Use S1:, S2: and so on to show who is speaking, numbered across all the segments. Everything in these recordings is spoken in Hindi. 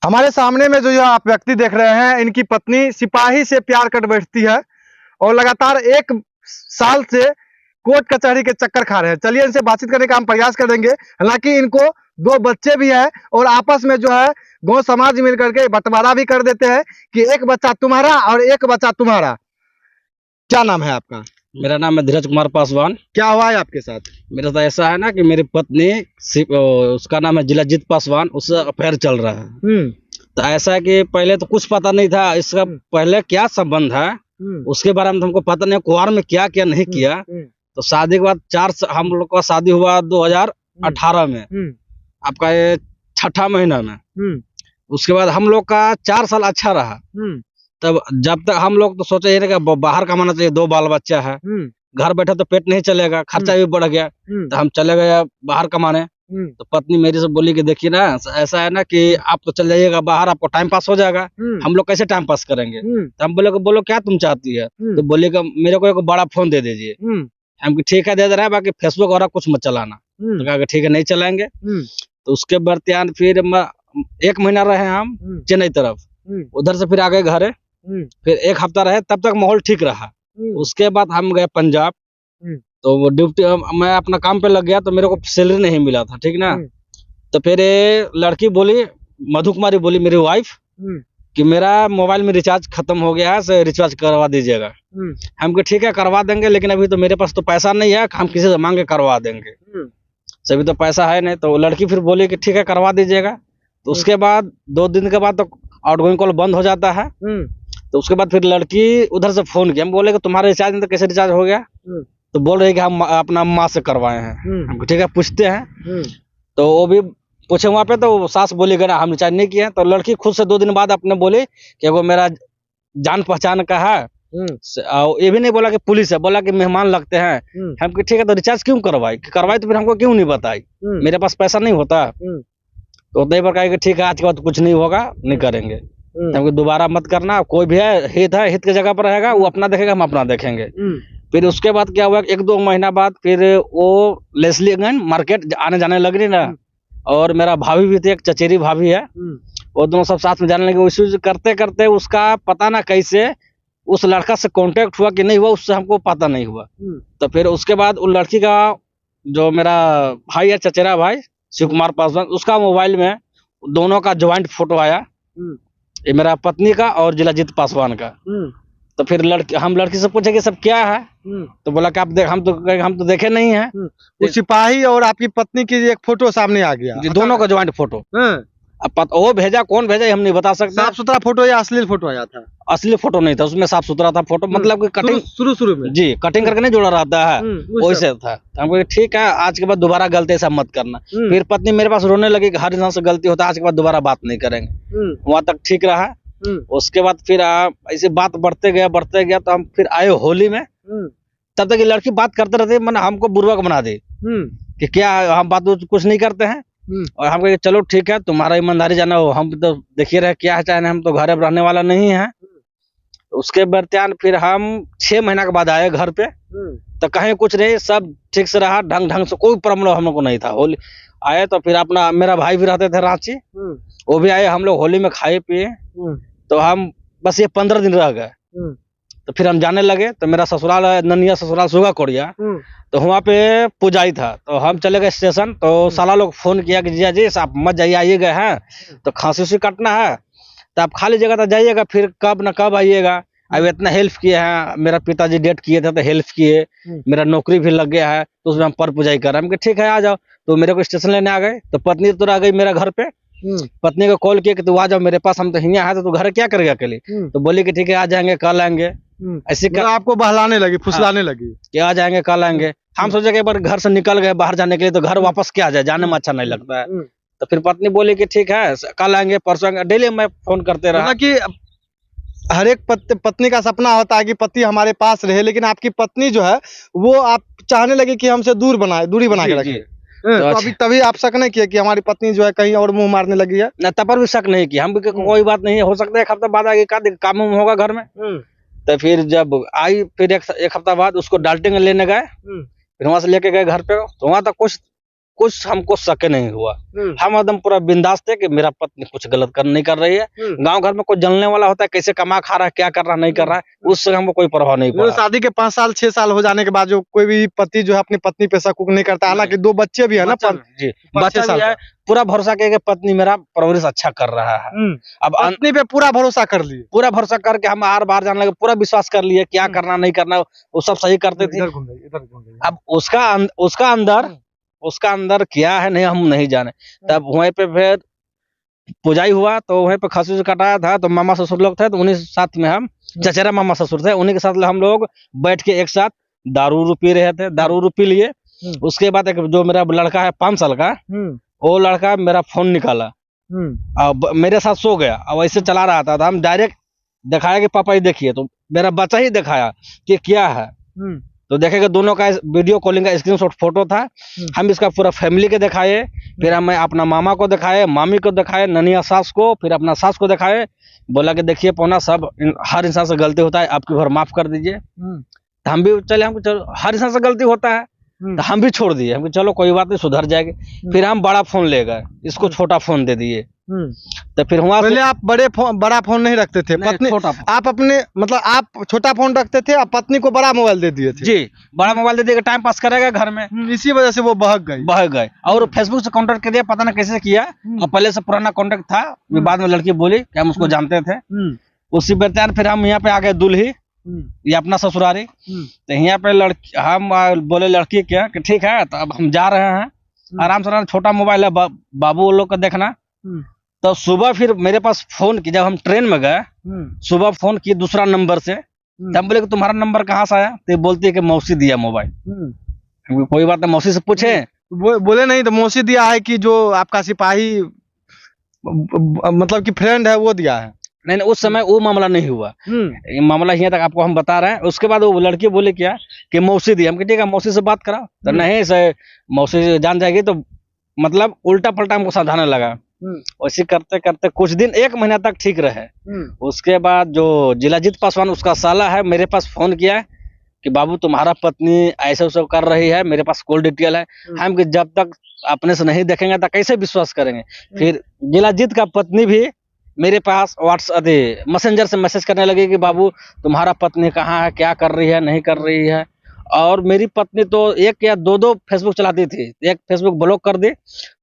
S1: हमारे सामने में जो आप व्यक्ति देख रहे हैं, इनकी पत्नी सिपाही से प्यार कर बैठती है और लगातार 1 साल से कोर्ट कचहरी के चक्कर खा रहे हैं। चलिए इनसे बातचीत करने का हम प्रयास करेंगे। हालांकि इनको 2 बच्चे भी हैं और आपस में जो है गांव समाज मिलकर के बंटवारा भी कर देते हैं कि 1 बच्चा तुम्हारा और 1 बच्चा तुम्हारा। क्या नाम है आपका?
S2: मेरा नाम है धीरज कुमार पासवान।
S1: क्या हुआ है आपके साथ?
S2: मेरा साथ ऐसा है ना कि मेरी पत्नी उसका नाम है जिलाजीत पासवान, उससे अफेयर चल रहा है। तो ऐसा है कि पहले तो कुछ पता नहीं था इसका पहले क्या संबंध है, उसके बारे में हमको पता नहीं, कुआर में क्या क्या नहीं किया। तो शादी के बाद हम लोग का शादी हुआ 2018 में, आपका ये 6ठा महीना में। उसके बाद हम लोग का 4 साल अच्छा रहा। तब जब तक हम लोग तो सोचे ये कि बाहर कमाना चाहिए, 2 बाल बच्चा है, घर बैठे तो पेट नहीं चलेगा, खर्चा भी बढ़ गया। तो हम चले गए बाहर कमाने। तो पत्नी मेरी से बोली कि देखिए ना, ऐसा है ना कि आप तो चल जाइएगा बाहर, आपको टाइम पास हो जाएगा, हम लोग कैसे टाइम पास करेंगे। तो हम बोले बोलो क्या तुम चाहती है। तो बोली कि मेरे को एक बड़ा फोन दे दीजिए। हम ठीक है दे रहे हैं, बाकी फेसबुक और कुछ मत चलाना। तो कहा ठीक है नहीं चलाएंगे। तो उसके बर्तियान फिर 1 महीना रहे हम चेन्नई तरफ, उधर से फिर आ गए घरे। फिर 1 हफ्ता रहे, तब तक माहौल ठीक रहा। उसके बाद हम गए पंजाब। तो वो ड्यूटी मैं अपना काम पे लग गया, तो मेरे को सैलरी नहीं मिला था, ठीक ना। तो फिर लड़की बोली, मधु कुमारी बोली मेरी वाइफ, कि मेरा मोबाइल में रिचार्ज खत्म हो गया है, से रिचार्ज करवा दीजिएगा। हम कहे ठीक है करवा देंगे, लेकिन अभी तो मेरे पास तो पैसा नहीं है, हम किसी से मांग के करवा देंगे। अभी तो पैसा है नहीं। तो लड़की फिर बोली कि ठीक है करवा दीजिएगा। तो उसके बाद 2 दिन के बाद तो आउटगोइंग कॉल बंद हो जाता है। तो उसके बाद फिर लड़की उधर से फोन किया, हम बोले कि तुम्हारा रिचार्ज नहीं तो कैसे रिचार्ज हो गया। तो बोल रहे कि हम अपना माँ से करवाए हैं। हमको ठीक है पूछते हैं। तो वो भी पूछे वहाँ पे, तो सास बोली कि ना हम रिचार्ज नहीं किए। तो लड़की खुद से 2 दिन बाद अपने बोली कि वो मेरा जान पहचान का है। ये भी नहीं बोला कि पुलिस है, बोला कि मेहमान लगते हैं। हम कि ठीक है तो रिचार्ज क्यों करवाई तो फिर हमको क्यों नहीं बताई, मेरे पास पैसा नहीं होता। तो नहीं पर कहा कि ठीक है आज के बाद कुछ नहीं होगा, नहीं करेंगे। हमको दोबारा मत करना, कोई भी है हित के जगह पर रहेगा, वो अपना देखेगा, हम अपना देखेंगे। फिर उसके बाद क्या हुआ, 1-2 महीना बाद फिर वो लेस्लीगंज मार्केट आने जाने लग रही ना। और मेरा भाभी भी थे, एक चचेरी भाभी है, वो दोनों सब साथ में जाने लगे। उसी करते करते उसका पता ना कैसे उस लड़का से कांटेक्ट हुआ कि नहीं हुआ, उससे हमको पता नहीं हुआ। तो फिर उसके बाद उस लड़की का जो मेरा भाई है, चचेरा भाई शिव कुमार पासवान, उसका मोबाइल में दोनों का ज्वाइंट फोटो आया, ये मेरा पत्नी का और जिलाजीत पासवान का। तो फिर हम लड़की से पूछे कि सब क्या है। तो बोला कि आप हम तो देखे नहीं है।
S1: वो सिपाही और आपकी पत्नी की एक फोटो सामने आ गया,
S2: दोनों का ज्वाइंट फोटो। अब वो भेजा, कौन भेजा हम नहीं बता सकते।
S1: साफ सुथरा फोटो या अश्लील फोटो आया था?
S2: असली फोटो नहीं था, उसमें साफ सुथरा था फोटो, मतलब कि कटिंग
S1: शुरू में जी
S2: कटिंग करके नहीं जोड़ा रहता है, वैसे था। तो हमको ठीक है आज के बाद दोबारा गलती ऐसा मत करना। फिर पत्नी मेरे पास रोने लगी कि हर इंसान से गलती होता है, आज के बाद दोबारा बात नहीं करेंगे। वहां तक ठीक रहा। उसके बाद फिर ऐसे बात बढ़ते गया। तो हम फिर आए होली में। तब तक ये लड़की बात करते रहते, मैंने हमको बुर्बक बना दी कि क्या हम बात कुछ नहीं करते हैं। और हम कहे चलो ठीक है तुम्हारा ईमानदारी जाना हो, हम तो देखिए रहे क्या है चाहे, हम तो घर में रहने वाला नहीं है। उसके बर्तियान फिर हम 6 महीना के बाद आए घर पे। तो कहीं कुछ नहीं, सब ठीक से रहा, ढंग से कोई प्रॉब्लम हम लोग को नहीं था। होली आए तो फिर अपना मेरा भाई भी रहते थे रांची, वो भी आए, हम लोग होली में खाए पिए। तो हम बस ये 15 दिन रह गए। तो फिर हम जाने लगे। तो मेरा ससुराल है ननिया, ससुराल सुगा कोड़िया। तो वहाँ पे पुजाई था, तो हम चले गए स्टेशन। तो साला लोग फोन किया कि जीजा जी आप मत जाइए, आइए गए हैं तो खांसी उसी काटना है, तो आप खाली जगह तो जाइएगा, फिर कब न कब आइएगा। अब इतना हेल्प किए हैं, मेरा पिताजी डेट किए थे तो हेल्प किए, मेरा नौकरी भी लग गया है, तो उसमें हम पर पुजाई कर रहे हैं। ठीक है आ जाओ। तो मेरे को स्टेशन लेने आ गए। तो पत्नी तो आ गई मेरा घर पे। पत्नी को कॉल किया कि तू आ जाओ मेरे पास, हम तो हियाँ है, तो तू घर क्या करेगा अकेले। तो बोली कि ठीक है आ जाएंगे कल आएंगे। ऐसे
S1: आपको बहलाने लगी, फुसलाने लगी
S2: कि आ जाएंगे कल आएंगे। हम सोचे कि एक बार घर से निकल गए बाहर जाने के लिए, तो घर वापस क्या जाए, जाने में अच्छा नहीं लगता है। तो फिर पत्नी बोली कि ठीक है कल आएंगे परसों आएंगे। डेली मैं फोन करते रहा
S1: कि हर एक पत्नी का सपना होता है कि पति हमारे पास रहे, लेकिन आपकी पत्नी जो है वो आप चाहने लगी कि हमसे दूरी बना के रखे। तो अभी तभी आप शक नहीं किया कि हमारी पत्नी जो है कहीं और मुंह मारने लगी है?
S2: ना, तब पर भी शक नहीं किया हम, कोई बात नहीं हो सकता है 1 हफ्ता बाद आगे का काम होगा घर में। तो फिर जब आई, फिर 1 हफ्ता बाद उसको डाल्टन लेने गए, फिर वहां से लेके गए घर पे। तो वहां तक कुछ कुछ हमको शक नहीं हुआ। हम एकदम पूरा बिंदास थे कि मेरा पत्नी कुछ गलत नहीं कर रही है। गांव घर में कोई जलने वाला होता है, कैसे कमा खा रहा है, क्या कर रहा है, नहीं कर रहा है, उससे हमको कोई परवाह नहीं पड़ा।
S1: शादी के 5 साल 6 साल हो जाने के बाद जो कोई भी पति जो है अपनी पत्नी पे शक नहीं करता, हालांकि 2 बच्चे भी है ना,
S2: जी बच्चा भी है, पूरा भरोसा किया कि पत्नी मेरा परवरिश अच्छा कर रहा है। अब
S1: पत्नी पे पूरा भरोसा कर लिए,
S2: पूरा भरोसा करके हम आर बार जाने लगे, पूरा विश्वास कर लिए क्या करना नहीं करना वो सब सही करते थे। अब उसका अंदर क्या है नहीं हम नहीं जाने। तब वहीं पे फिर पुजाई हुआ तो वहीं पे खसी कटाया था, तो मामा ससुर लोग थे, तो उन्हीं साथ में हम चचेरा मामा ससुर थे, उन्हीं के साथ हम लोग बैठ के एक साथ दारू पी रहे थे। दारू पी लिए, उसके बाद एक जो मेरा लड़का है 5 साल का, वो लड़का मेरा फोन निकाला और मेरे साथ सो गया और वैसे चला रहा था। हम डायरेक्ट दिखाया कि पापा ये देखिए, तो मेरा बच्चा ही दिखाया कि क्या है, तो देखेगा दोनों का वीडियो कॉलिंग का स्क्रीनशॉट फोटो था। हम इसका पूरा फैमिली के दिखाए, फिर हमें अपना मामा को दिखाए, मामी को दिखाए, ननिया सास को, फिर अपना सास को दिखाए। बोला कि देखिए पौना सब हर इंसान से गलती होता है, आपकी भर माफ कर दीजिए। तो हम भी चले, हमको चलो हर इंसान से गलती होता है, तो हम भी छोड़ दिए, हमको चलो कोई बात नहीं सुधर जाएगी। फिर हम बड़ा फोन ले गए, इसको छोटा फोन दे दिए। तो फिर वहां
S1: पहले आप बड़ा फोन नहीं रखते थे, पत्नी आप अपने मतलब आप छोटा फोन रखते थे और पत्नी को बड़ा मोबाइल दे दिए थे।
S2: जी बड़ा मोबाइल दे दिया, टाइम पास करेगा घर में,
S1: इसी वजह से वो बहक गए।
S2: और फेसबुक से कांटेक्ट कर दिया, पता ना कैसे किया, और पहले से पुराना कांटेक्ट था। बाद में लड़की बोली कि हम उसको जानते थे। उसी बेचान फिर हम यहाँ पे आ गए दुल्ही, ये अपना ससुरारी। तो यहाँ पे हम बोले लड़की क्या कि ठीक है, तो अब हम जा रहे हैं, आराम से छोटा मोबाइल है, बाबू वो लोग का देखना। तो सुबह फिर मेरे पास फोन की, जब हम ट्रेन में गए सुबह फोन की दूसरा नंबर से। तो हम बोले कि तुम्हारा नंबर कहाँ से आया, तो बोलती है कि मौसी दिया मोबाइल। कोई बात नहीं, मौसी से पूछे,
S1: बोले नहीं तो मौसी दिया है कि जो आपका सिपाही मतलब कि फ्रेंड है वो दिया है।
S2: नहीं उस समय वो मामला नहीं हुआ, ये मामला यहाँ तक आपको हम बता रहे हैं। उसके बाद वो लड़की बोले क्या कि मौसी दी, हम ठीक है मौसी से बात करा। तो नहीं से मौसी जान जाएगी, तो मतलब उल्टा पलटा हमको समझाने लगा। वैसे करते करते कुछ दिन 1 महीना तक ठीक रहे। उसके बाद जो जिलाजीत पासवान उसका साला है मेरे पास फोन किया कि बाबू तुम्हारा पत्नी ऐसे वैसे कर रही है, मेरे पास कॉल डिटेल है। हम कि जब तक अपने से नहीं देखेंगे तो कैसे विश्वास करेंगे। फिर जिलाजीत का पत्नी भी मेरे पास व्हाट्सएप मैसेंजर से मैसेज करने लगे कि बाबू तुम्हारा पत्नी कहाँ है, क्या कर रही है, नहीं कर रही है। और मेरी पत्नी तो 1 या 2 फेसबुक चलाती थी, एक फेसबुक ब्लॉक कर दी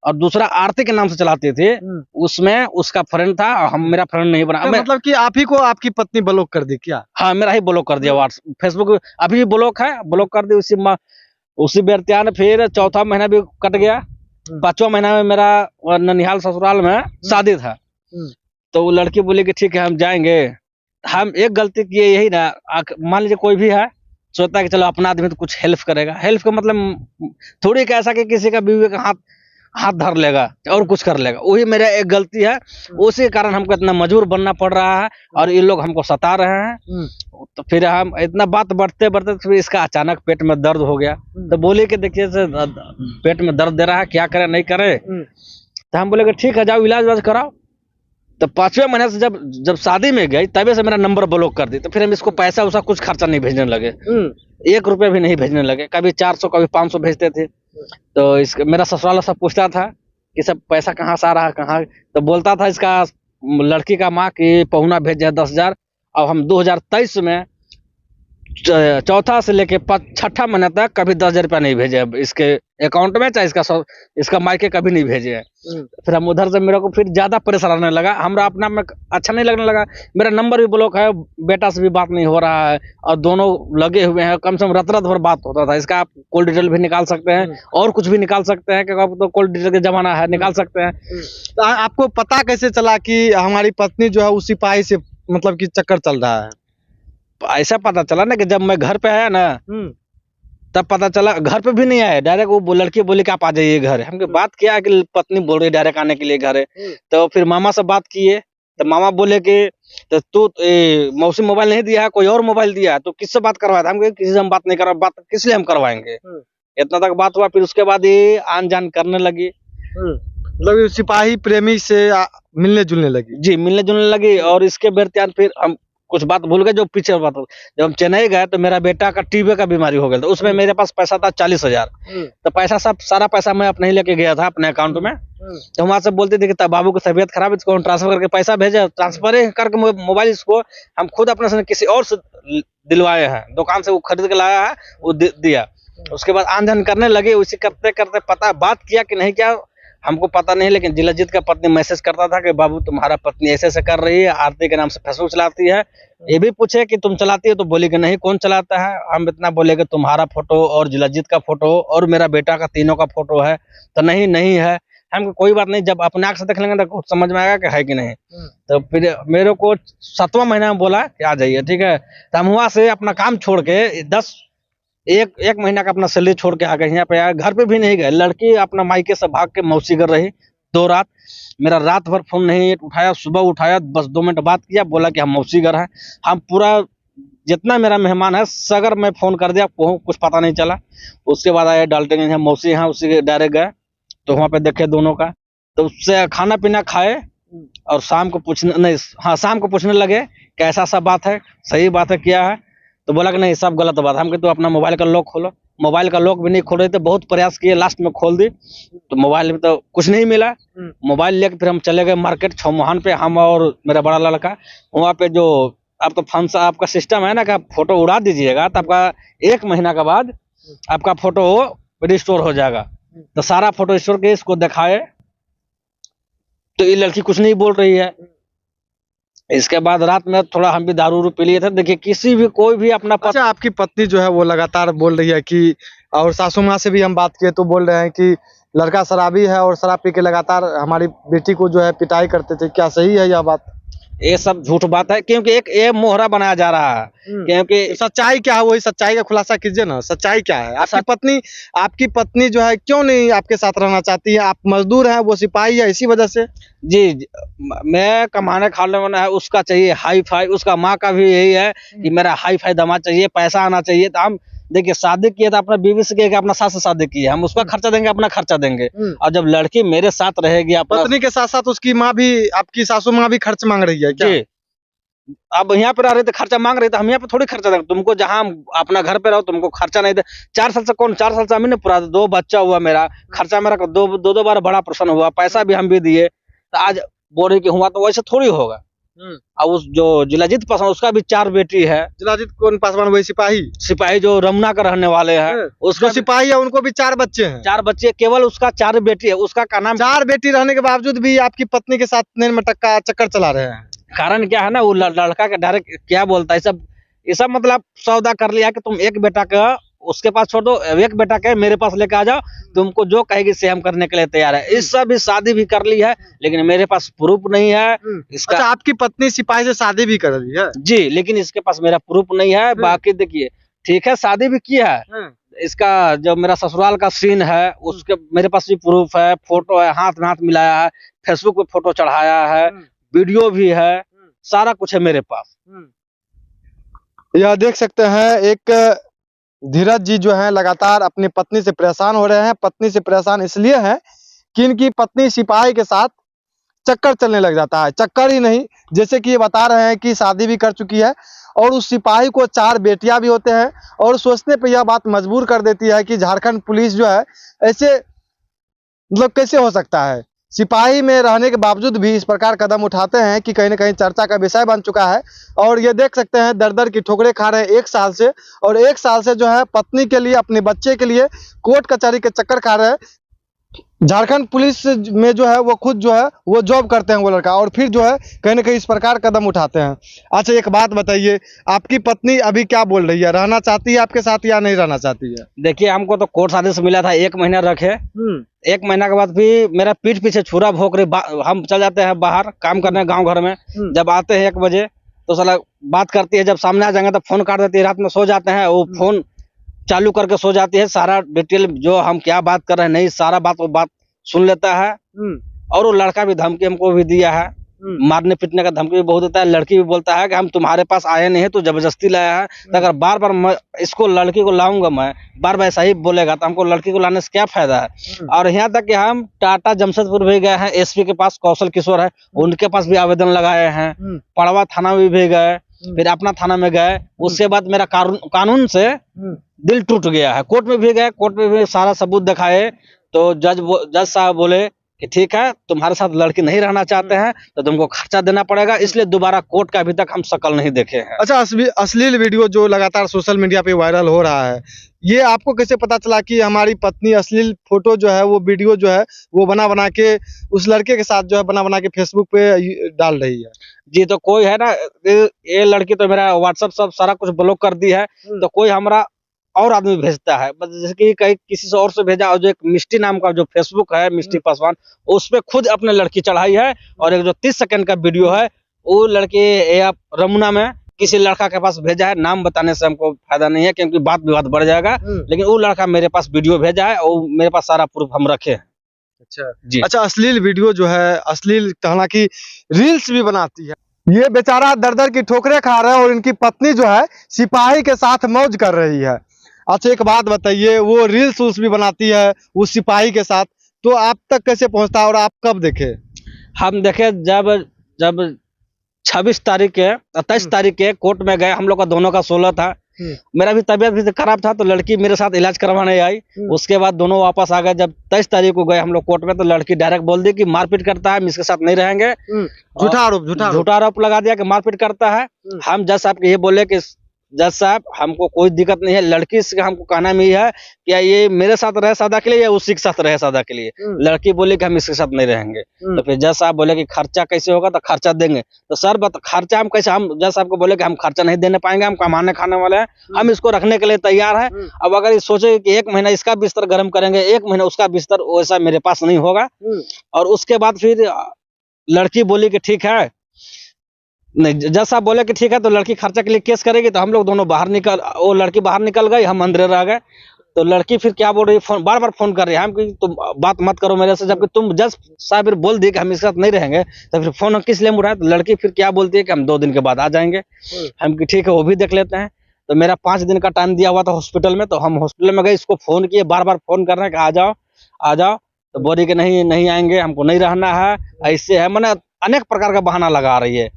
S2: और दूसरा आरती के नाम से चलाती थी। उसमें उसका फ्रेंड था और हम मेरा फ्रेंड नहीं बना।
S1: मतलब कि आप ही को आपकी पत्नी ब्लॉक कर दी क्या?
S2: हाँ मेरा ही ब्लॉक कर दिया, व्हाट्सएप फेसबुक अभी भी ब्लॉक है, ब्लॉक कर दी। उसी बेरत्यान फिर 4था महीना भी कट गया। 5वां महीना में मेरा ननिहाल ससुराल में शादी था। तो वो लड़की बोली कि ठीक है हम जाएंगे। हम एक गलती किए यही ना, मान लीजिए कोई भी है सोचता है कि चलो अपना आदमी तो कुछ हेल्प करेगा। हेल्प का मतलब थोड़ी कैसा कि किसी का बीवी का हाथ धर लेगा और कुछ कर लेगा, वही मेरा एक गलती है। उसी कारण हमको इतना मजबूर बनना पड़ रहा है और ये लोग हमको सता रहे हैं। तो फिर हम इतना बात बढ़ते बढ़ते फिर इसका अचानक पेट में दर्द हो गया। तो बोले कि देखिए पेट में दर्द दे रहा है, क्या करे नहीं करे। तो हम बोले कि ठीक है जाओ इलाज कराओ। तो 5वें महीने से जब शादी में गई तभी से मेरा नंबर ब्लॉक कर दी। तो फिर हम इसको पैसा वैसा कुछ खर्चा नहीं भेजने लगे, 1 रुपया भी नहीं भेजने लगे। कभी 400 कभी 500 भेजते थे। तो मेरा ससुराल सब पूछता था कि सब पैसा कहाँ से आ रहा है, कहाँ। तो बोलता था इसका लड़की का माँ की पहुना भेजे 10,000। और हम 2023 में 4था से लेके 6ठा महीना तक कभी 10,000 रुपया नहीं भेजे इसके अकाउंट में, चाहे इसका मायके कभी नहीं भेजे है। फिर हम उधर से मेरे को फिर ज्यादा परेशान आने लगा, हमरा अपना में अच्छा नहीं लगने लगा। मेरा नंबर भी ब्लॉक है, बेटा से भी बात नहीं हो रहा है और दोनों लगे हुए हैं। कम से कम रात भर बात होता था। इसका आप कॉल डिटेल भी निकाल सकते हैं और कुछ भी निकाल सकते हैं, क्योंकि अब तो कॉल डिटेल का जमाना है, निकाल सकते हैं।
S1: तो आपको पता कैसे चला कि हमारी पत्नी जो है उस सिपाही से मतलब कि चक्कर चल रहा है?
S2: ऐसा पता चला ना कि जब मैं घर पे आया ना तब पता चला। घर पे भी नहीं आया, डायरेक्ट वो लड़की बोली कि आप आ जाइए घर। हमने बात किया कि पत्नी बोल रही डायरेक्ट आने के लिए घर है। तो फिर मामा से बात किए तो मामा बोले कि तो तू मौसी मोबाइल नहीं दिया है, कोई और मोबाइल दिया है, तो किससे बात करवाया था? हम किसी से हम बात नहीं करवा, बात किस लिए हम करवाएंगे। इतना तक बात हुआ। फिर उसके बाद ये आन जान करने लगी,
S1: मतलब सिपाही प्रेमी से मिलने जुलने लगी।
S2: जी मिलने जुलने लगी। और इसके बेरत्यान फिर हम कुछ बात भूल गए जो पीछे बात। जब हम चेन्नई गए तो मेरा बेटा का टीबी का बीमारी हो गया था, उसमें मेरे पास पैसा था 40,000। तो पैसा सारा पैसा मैं अपने ही लेके गया था अपने अकाउंट में। तो वहां से बोलते थे कि बाबू की तबीयत खराब है, इसको ट्रांसफर करके पैसा भेजे। ट्रांसफर करके मोबाइल इसको हम खुद अपने से किसी और से दिलवाए हैं, दुकान से वो खरीद के लाया है, वो दिया। उसके बाद आन जान करने लगे, उसी करते करते पता बात किया कि नहीं क्या हमको पता नहीं, लेकिन जिलाजीत का पत्नी मैसेज करता था कि बाबू तुम्हारा पत्नी ऐसे ऐसे कर रही है, आरती के नाम से फेसबुक चलाती है। ये भी पूछे कि तुम चलाती है, तो बोली कि नहीं कौन चलाता है। हम इतना बोले कि तुम्हारा फोटो और जिलाजीत का फोटो और मेरा बेटा का तीनों का फोटो है, तो नहीं है। हम कोई बात नहीं, जब अपने आंख से देख लेंगे तो कुछ समझ में आएगा कि है कि नहीं। तो फिर मेरे को 7वां महीना में बोला कि आ जाइए, ठीक है। तो हम वहां से अपना काम छोड़ के एक महीना का अपना सैलरी छोड़ के आ गए, यहाँ पे आए, घर पे भी नहीं गए। लड़की अपना मायके से भाग के मौसी कर रही 2 रात। मेरा रात भर फोन नहीं उठाया, सुबह उठाया, बस 2 मिनट बात किया, बोला कि हम मौसी घर हैं। हम पूरा जितना मेरा मेहमान है सगर मैं फोन कर दिया, कुछ पता नहीं चला। उसके बाद आए डाल्टनगंज, हम मौसी हैं, उसी के डायरेक्ट गए तो वहां पे देखे दोनों का। तो उससे खाना पीना खाए और शाम को पूछने लगे कैसा सा बात है, सही बात है क्या है। तो बोला कि नहीं सब गलत बात है। हम तो अपना मोबाइल का लॉक खोलो, मोबाइल का लॉक भी नहीं खोल रहे थे, बहुत प्रयास किए, लास्ट में खोल दी तो मोबाइल में तो कुछ नहीं मिला। मोबाइल लेके फिर हम चले गए मार्केट छौमुहान पे, हम और मेरा बड़ा लड़का। वहाँ पे जो आप तो फंस आपका सिस्टम है ना कि आप फोटो उड़ा दीजिएगा तो आपका 1 महीना के बाद आपका फोटो रिस्टोर हो जाएगा। तो सारा फोटो स्टोर के इसको दिखाए तो ये लड़की कुछ नहीं बोल रही है। इसके बाद रात में थोड़ा हम भी दारू पी लिए थे। देखिए किसी भी कोई भी अपना
S1: अच्छा, आपकी पत्नी जो है वो लगातार बोल रही है कि, और सासू माँ से भी हम बात किए तो बोल रहे हैं कि लड़का शराबी है और शराब पी के लगातार हमारी बेटी को जो है पिटाई करते थे। क्या सही है यह बात?
S2: ये सब झूठ बात है, क्योंकि एक ये मोहरा बनाया जा रहा है। क्योंकि
S1: सच्चाई क्या है, वही सच्चाई का खुलासा कीजिए ना। सच्चाई क्या है? आपकी पत्नी जो है क्यों नहीं आपके साथ रहना चाहती है? आप मजदूर हैं, वो सिपाही है, इसी वजह से।
S2: जी, मैं कमाने खाने वाला है, उसका चाहिए हाई फाई। उसका माँ का भी यही है कि मेरा हाई फाई दामाद चाहिए, पैसा आना चाहिए। तो हम देखिए शादी किए तो अपना बीवी से किया, अपना सास से शादी की है, हम उसका खर्चा देंगे, अपना खर्चा देंगे। और जब लड़की मेरे साथ रहेगी,
S1: पत्नी के साथ साथ उसकी माँ भी, आपकी सासू माँ भी खर्च मांग रही है क्या?
S2: जी, अब यहाँ पे रह रहे थे खर्चा मांग रहे थे, हम यहाँ पे थोड़ी खर्चा देंगे तुमको। जहाँ अपना घर पे रहो तुमको खर्चा नहीं दे। 4 साल से 4 साल से हमें नहीं पूरा, 2 बच्चा हुआ मेरा, खर्चा मेरा 2 बार बड़ा प्रश्न हुआ, पैसा भी हम भी दिए। तो आज बोल रही कि हुआ, तो वैसे थोड़ी होगा। अब उस जो जिलाजीत पासवान, उसका भी 4 बेटी है।
S1: जिलाजीत कौन पासवान? वही
S2: सिपाही जो रमना का रहने वाले हैं,
S1: उसको सिपाही है, उनको भी 4 बच्चे हैं।
S2: 4 बच्चे, केवल उसका 4 बेटी है। उसका का नाम
S1: 4 बेटी रहने के बावजूद भी आपकी पत्नी के साथ नैन मटक का चक्कर चला रहे हैं।
S2: कारण क्या है ना, वो लड़का के डायरेक्ट क्या बोलता है, ये सब मतलब सौदा कर लिया कि तुम एक बेटा का उसके पास छोड़ दो, एक बेटा के मेरे पास लेके आ जाओ, तुमको जो कहेगी से हम करने के लिए तैयार है। इस सब भी शादी भी कर ली है, लेकिन मेरे पास प्रूफ नहीं है इसका।
S1: अच्छा, आपकी पत्नी सिपाही से शादी भी कर ली है?
S2: जी, लेकिन इसके पास मेरा प्रूफ नहीं है। बाकी देखिए ठीक है, शादी भी किया है। इसका जो मेरा ससुराल का सीन है उसके मेरे पास भी प्रूफ है, फोटो है, हाथ में हाथ मिलाया है, फेसबुक पे फोटो चढ़ाया है, वीडियो भी है, सारा कुछ है मेरे पास।
S1: यह देख सकते हैं, एक धीरज जी जो है लगातार अपनी पत्नी से परेशान हो रहे हैं। पत्नी से परेशान इसलिए है कि इनकी पत्नी सिपाही के साथ चक्कर चलने लग जाता है। चक्कर ही नहीं, जैसे कि ये बता रहे हैं कि शादी भी कर चुकी है और उस सिपाही को 4 बेटियां भी होते हैं। और सोचने पे यह बात मजबूर कर देती है कि झारखंड पुलिस जो है ऐसे मतलब कैसे हो सकता है। सिपाही में रहने के बावजूद भी इस प्रकार कदम उठाते हैं कि कहीं ना कहीं चर्चा का विषय बन चुका है। और ये देख सकते हैं दर-दर की ठोकरें खा रहे हैं 1 साल से, और 1 साल से जो है पत्नी के लिए, अपने बच्चे के लिए कोर्ट कचहरी के चक्कर खा रहे हैं। झारखंड पुलिस में जो है वो खुद जो है वो जॉब करते हैं वो लड़का, और फिर जो है कहीं ना कहीं इस प्रकार कदम उठाते हैं। अच्छा, एक बात बताइए, आपकी पत्नी अभी क्या बोल रही है? रहना चाहती है आपके साथ या नहीं रहना चाहती है?
S2: देखिए, हमको तो कोर्ट आदेश मिला था 1 महीना रखे। 1 महीना के बाद भी मेरा पीठ पीछे छुरा भोंक रही। हम चल जाते हैं बाहर काम करने गाँव घर में, जब आते हैं 1 बजे तो साला बात करती है, जब सामने आ जाएंगे तो फोन काट देती है। रात में सो जाते हैं, वो फोन चालू करके सो जाती है। सारा डिटेल जो हम क्या बात कर रहे हैं नहीं, सारा वो बात सुन लेता है। और वो लड़का भी धमकी हमको भी दिया है, मारने पीटने का धमकी भी बहुत देता है। लड़की भी बोलता है कि हम तुम्हारे पास आए नहीं है, तो जबरदस्ती लाया है। तो अगर बार बार मैं इसको लड़की को लाऊंगा, मैं बार बार ऐसा ही बोलेगा, तो हमको लड़की को लाने से क्या फायदा है। और यहाँ तक कि हम टाटा जमशेदपुर भी गए हैं, एसपी के पास कौशल किशोर है, उनके पास भी आवेदन लगाए हैं, पड़वा थाना भी गए, फिर अपना थाना में गए। उसके बाद मेरा कानून से दिल टूट गया है। कोर्ट में भी गए, कोर्ट में भी सारा सबूत दिखाए तो जज साहब बोले कि ठीक है, तुम्हारे साथ लड़की नहीं रहना चाहते हैं तो तुमको खर्चा देना पड़ेगा, इसलिए दोबारा कोर्ट का अभी तक हम शक्ल नहीं देखे हैं।
S1: अच्छा, अश्लील वीडियो जो लगातार सोशल मीडिया पे वायरल हो रहा है, ये आपको कैसे पता चला कि हमारी पत्नी अश्लील फोटो जो है, वो वीडियो जो है, वो बना के उस लड़के के साथ जो है बना के फेसबुक पे डाल रही है?
S2: जी, तो कोई है ना, ये लड़की तो मेरा व्हाट्सएप सब सारा कुछ ब्लॉक कर दी है, तो कोई हमारा और आदमी भेजता है, जैसे कि कहीं किसी से और से भेजा, और जो एक मिष्टी नाम का जो फेसबुक है, मिष्टी पासवान, उस पे खुद अपने लड़की चढ़ाई है। और एक जो 30 सेकंड का वीडियो है, वो लड़की रमुना में किसी लड़का के पास भेजा है। नाम बताने से हमको फायदा नहीं है, क्योंकि बात विवाद बढ़ जाएगा। लेकिन वो लड़का मेरे पास वीडियो भेजा है और मेरे पास सारा प्रूफ हम रखे हैं।
S1: अच्छा
S2: जी।
S1: अच्छा, अश्लील वीडियो जो है, अश्लील हालांकि रील्स भी बनाती है। ये बेचारा दर की ठोकरें खा रहा है और इनकी पत्नी जो है सिपाही के साथ मौज कर रही है। अच्छा, एक बात बताइए, वो रील्स भी बनाती है उस सिपाही के साथ, तो आप तक कैसे पहुंचता है और आप कब देखे?
S2: हम देखे जब 26 तारीख के 23 तारीख के कोर्ट में गए। हम लोग का दोनों का 16 था। मेरा भी तबीयत भी खराब था, तो लड़की मेरे साथ इलाज करवाने आई। उसके बाद दोनों वापस आ गए। जब 23 तारीख को गए हम लोग कोर्ट में, तो लड़की डायरेक्ट बोल दी कि मारपीट करता है, हम इसके साथ नहीं रहेंगे। झूठा आरोप लगा दिया कि मारपीट करता है। हम जज साहब के ये बोले कि जज साहब, हमको कोई दिक्कत नहीं है, लड़की से हमको कहना में ही है कि ये मेरे साथ रहे सादा के लिए या उसी के साथ रहे सादा के लिए। लड़की बोली कि हम इसके साथ नहीं रहेंगे। तो फिर जज साहब बोले कि खर्चा कैसे होगा, तो खर्चा देंगे। तो सर खर्चा हम कैसे, हम जज साहब को बोले कि हम खर्चा नहीं देने पाएंगे, हम कमाने खाने वाले हैं, हम इसको रखने के लिए तैयार है। अब अगर ये सोचे कि 1 महीना इसका बिस्तर गर्म करेंगे, 1 महीना उसका बिस्तर, वैसा मेरे पास नहीं होगा। और उसके बाद फिर लड़की बोली कि ठीक है, नहीं, जज साहब बोले कि ठीक है, तो लड़की खर्चा के लिए केस करेगी। तो हम लोग दोनों बाहर निकल, वो लड़की बाहर निकल गई, हम अंदर रह गए। तो लड़की फिर क्या बोल रही है, बार बार फोन कर रही है हम कि तुम बात मत करो मेरे से, जबकि तुम जज साहब बोल दिए कि हम इसके साथ नहीं रहेंगे, तो फिर फोन किस लिए उठाए? तो लड़की फिर क्या बोलती है कि हम 2 दिन के बाद आ जाएंगे। हम कि ठीक है, वो भी देख लेते हैं। तो मेरा 5 दिन का टाइम दिया हुआ था हॉस्पिटल में, तो हम हॉस्पिटल में गए, इसको फोन किए, बार बार फोन कर रहे हैं कि आ जाओ आ जाओ। तो बोली कि नहीं आएंगे, हमको नहीं रहना है, ऐसे है, मैंने अनेक प्रकार का बहाना लगा रही है।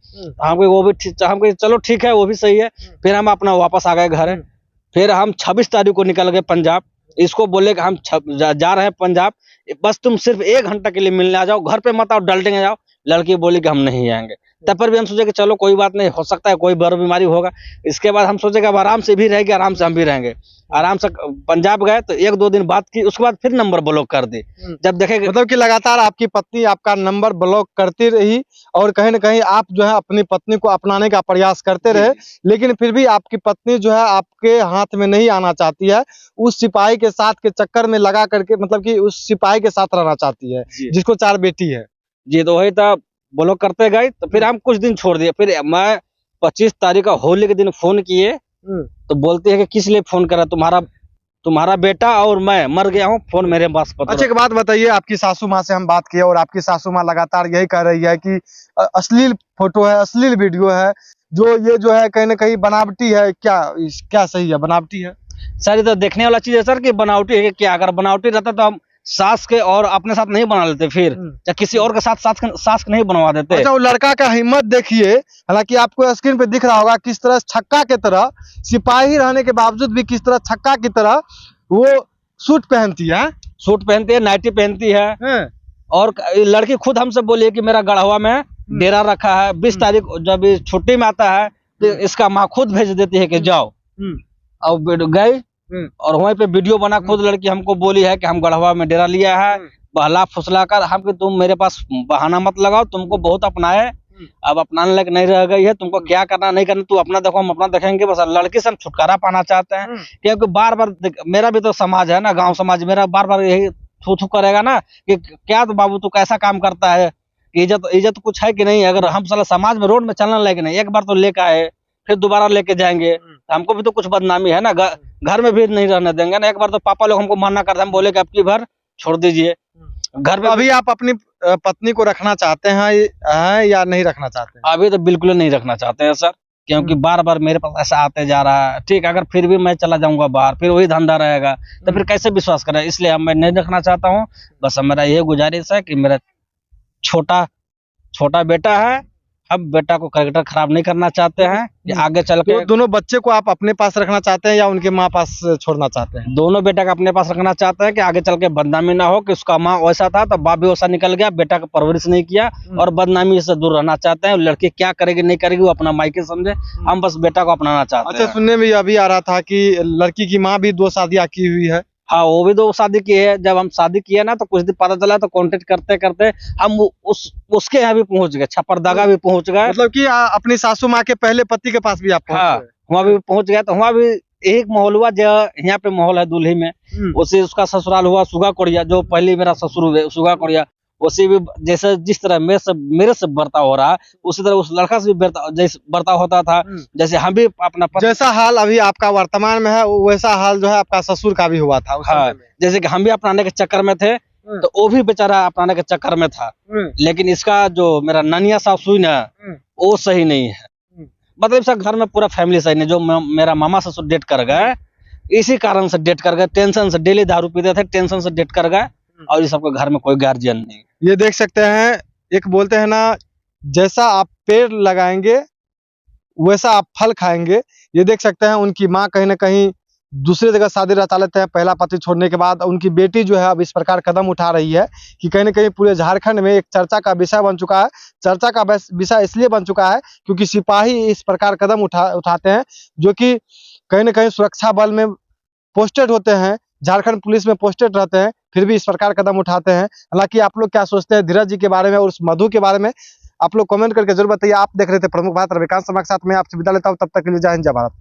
S2: हमको वो भी हमको चलो ठीक है, वो भी सही है। फिर हम अपना वापस आ गए घर। फिर हम 26 तारीख को निकल गए पंजाब। इसको बोले कि हम जा रहे हैं पंजाब, बस तुम सिर्फ 1 घंटा के लिए मिलने आ जाओ, घर पे मत आओ, डलटेंगे जाओ। लड़की बोली कि हम नहीं आएंगे। तब पर भी हम सोचे कि चलो कोई बात नहीं, हो सकता है कोई बड़ी बीमारी होगा। इसके बाद हम सोचे कि अब आराम से भी रहेगी, आराम से हम भी रहेंगे। आराम से पंजाब गए, तो 1-2 दिन बात की, उसके बाद फिर नंबर ब्लॉक कर दी। जब देखे,
S1: मतलब कि लगातार आपकी पत्नी आपका नंबर ब्लॉक करती रही और कहीं ना कहीं आप जो है अपनी पत्नी को अपनाने का प्रयास करते रहे, लेकिन फिर भी आपकी पत्नी जो है आपके हाथ में नहीं आना चाहती है। उस सिपाही के साथ के चक्कर में लगा करके, मतलब कि उस सिपाही के साथ रहना चाहती है जिसको 4 बेटी है।
S2: जी, तो वही था, ब्लॉक करते गए। तो फिर हम कुछ दिन छोड़ दिए। फिर मैं 25 तारीख का होली के दिन फोन किए, तो बोलते हैं कि किस लिए फोन करा, तुम्हारा बेटा और मैं मर गया हूँ, फोन मेरे पास पता।
S1: अच्छा, एक बात बताइए, आपकी सासू माँ से हम बात किए और आपकी सासू माँ लगातार यही कह रही है कि अश्लील फोटो है, अश्लील वीडियो है, ये जो है कहीं ना कहीं बनावटी है। क्या सही है, बनावटी है?
S2: सर, ये तो देखने वाला चीज है सर कि बनावटी है कि क्या। अगर बनावटी रहता तो हम सास के और अपने साथ नहीं बना लेते, फिर या किसी और के साथ सास के नहीं बनवा देते।
S1: अच्छा, वो लड़का का हिम्मत देखिए, हालांकि आपको स्क्रीन पे दिख रहा होगा किस तरह छक्का की तरह, सिपाही रहने के बावजूद भी किस तरह छक्का की तरह वो सूट पहनती है,
S2: नाइटी पहनती है। और लड़की खुद हमसे बोली है कि मेरा गढ़वा में डेरा रखा है, 20 तारीख जब छुट्टी में आता है तो इसका माँ खुद भेज देती है कि जाओ। और गई और वहीं पे वीडियो बना, खुद लड़की हमको बोली है कि हम गढ़वा में डेरा लिया है, बहला फुसला कर हम कि तुम मेरे पास बहाना मत लगाओ, तुमको बहुत अपनाए, अब अपनाने लायक नहीं रह गई है, तुमको क्या करना नहीं करना तू अपना देखो, हम अपना देखेंगे। बस लड़की से हम छुटकारा पाना चाहते हैं, क्योंकि बार बार मेरा भी तो समाज है ना, गाँव समाज मेरा बार बार यही थू करेगा ना कि क्या तो बाबू तू कैसा काम करता है, इज्जत कुछ है कि नहीं। अगर हम साला समाज में रोड में चलने लायक नहीं, एक बार तो लेकर आए फिर दोबारा लेके जाएंगे, हमको भी तो कुछ बदनामी है ना, घर में भी नहीं रहने देंगे ना। एक बार तो पापा लोग हमको मना करते, हम बोले कि अब की बार छोड़ दीजिए घर में।
S1: अभी आप अपनी पत्नी को रखना चाहते हैं या नहीं रखना चाहते हैं?
S2: अभी तो बिल्कुल नहीं रखना चाहते हैं सर, क्योंकि बार बार मेरे पास ऐसा आते जा रहा है। ठीक, अगर फिर भी मैं चला जाऊंगा बाहर, फिर वही धंधा रहेगा, तो फिर कैसे विश्वास करें, इसलिए मैं नहीं रखना चाहता हूँ। बस मेरा ये गुजारिश है कि मेरा छोटा बेटा है, हम बेटा को कैरेक्टर खराब नहीं करना चाहते हैं कि आगे चल के।
S1: तो दोनों बच्चे को आप अपने पास रखना चाहते हैं या उनके माँ पास छोड़ना चाहते हैं?
S2: दोनों बेटा को अपने पास रखना चाहते हैं कि आगे चल के बदनामी ना हो कि उसका माँ वैसा था तो बाप भी वैसा निकल गया, बेटा का परवरिश नहीं किया और बदनामी से दूर रहना चाहते हैं। लड़की क्या करेगी नहीं करेगी वो अपना मायके समझे, हम बस बेटा को अपनाना चाहते हैं।
S1: अच्छा, सुनने में अभी आ रहा था कि लड़की की माँ भी 2 शादियां की हुई है।
S2: हाँ, वो भी 2 शादी की है। जब हम शादी किए ना तो कुछ दिन पता चला तो कांटेक्ट करते करते हम उसके यहाँ भी पहुंच गए, छपरदगा भी पहुंच गए।
S1: मतलब कि अपनी सासू माँ के पहले पति के पास भी आप पहुंच
S2: हाँ,
S1: गए।
S2: वहाँ भी पहुंच गया। तो वहाँ भी एक माहौल हुआ जो यहाँ पे माहौल है दुल्ही में। उसे उसका ससुराल हुआ सुगा कोड़िया, जो पहले मेरा ससुर हुए सुगा कोड़िया। उसे भी जैसे जिस तरह मेरे से बर्ताव हो रहा उसी तरह उस लड़का से भी बर्ताव होता था। जैसे हम भी अपना
S1: जैसा हाल अभी आपका वर्तमान में है वैसा हाल जो है आपका ससुर का भी हुआ था उस
S2: हाँ,
S1: समय में।
S2: जैसे कि हम भी अपनाने के चक्कर में थे तो वो भी बेचारा अपनाने के चक्कर में था। लेकिन इसका जो मेरा नानिया सासू ना वो सही नहीं है। मतलब इसका घर में पूरा फैमिली सही नहीं। जो मेरा मामा ससुर डेट कर गए, इसी कारण से डेट कर गए। टेंशन से डेली दारू पीते थे, टेंशन से डेट कर गए और इस सबके घर में कोई गार्जियन नहीं।
S1: ये देख सकते हैं, एक बोलते हैं ना, जैसा आप पेड़ लगाएंगे वैसा आप फल खाएंगे। ये देख सकते हैं उनकी माँ कहीं ना कहीं दूसरी जगह शादी रचा लेते हैं पहला पति छोड़ने के बाद। उनकी बेटी जो है अब इस प्रकार कदम उठा रही है कि कहीं ना कहीं पूरे झारखंड में एक चर्चा का विषय बन चुका है। चर्चा का विषय इसलिए बन चुका है क्योंकि सिपाही इस प्रकार कदम उठाते हैं जो कि कहीं ना कहीं सुरक्षा बल में पोस्टेड होते हैं, झारखंड पुलिस में पोस्टेड रहते हैं, फिर भी इस प्रकार कदम उठाते हैं। हालांकि आप लोग क्या सोचते हैं धीरज जी के बारे में और उस मधु के बारे में, आप लोग कमेंट करके जरूर बताइए। आप देख रहे थे प्रमुख भारत, रविकांत शर्मा के साथ मैं आपसे विदा लेता हूँ। तब तक के लिए जय हिंद जय भारत।